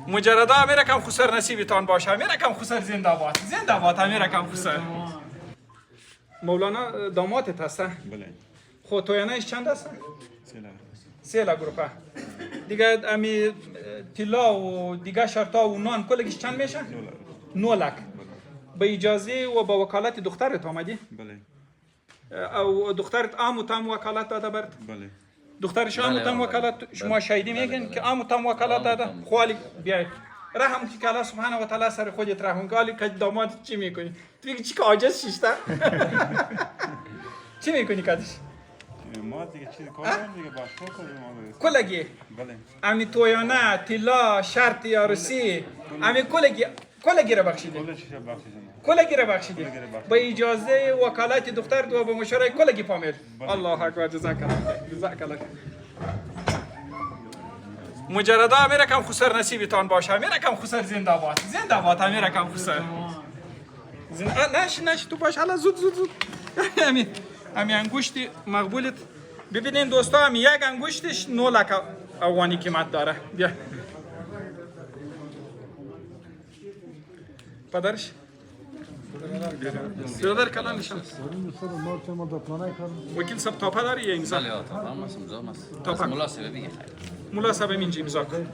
مجردا امیر کم خسر نصیبتان باشه. امیر کم خسر زنده باد. زنده باد امیر کم خسر. مولانا دامادت هست؟ بله. خود تویانش چند هست؟ 3 لک. 3 لک روپه. دیگه امی طلا و دیگه شرطا و نان کلگیش چند میشه؟ 9 لک. به اجازه و با وکالت دخترت آمدی؟ بله. او دخترت آم و تام وکالت داده برد؟ بله. دخترش آم و تام وکالت شما شهیدی میگین که آم و تام وکالت داده؟ خوالی بیای. رحم که الله سبحانه و تعالی سر خودت رحم کالی که داماد چی میکنی؟ تو میگی چی که عاجز شیشته؟ چی میکنی کدش؟ ما دیگه چیز کار کنیم دیگه باش کنیم ما. کلگی؟ بله. امی تویانه، طلا، شرط عروسی، امی کلگی را بخشیدی؟ کلش بخشیدم. کلگی را بخشیدی؟ به اجازه وکالت دختر و به مشوره کلگی پامیر. الله اکبر جزاک الله. جزاک الله. مجردا امیر کم خسر نصیبتان باشه. امیر کم خسر زنده باد. زنده باد امیر کم خسر. نش تو باش حالا زود. امی انگشتی مقبولت. ببینین دوستا امی یک انگشتش 9 لک افغانی قیمت داره. بیا. پدرش؟ برادر کلان نشان. وکیل صاحب تاپه داری یا امضا؟ بله تاپه هم هست امضا هم هست. تاپه. ملا سببی خیر. ملا صاحب اینجا امضا کن.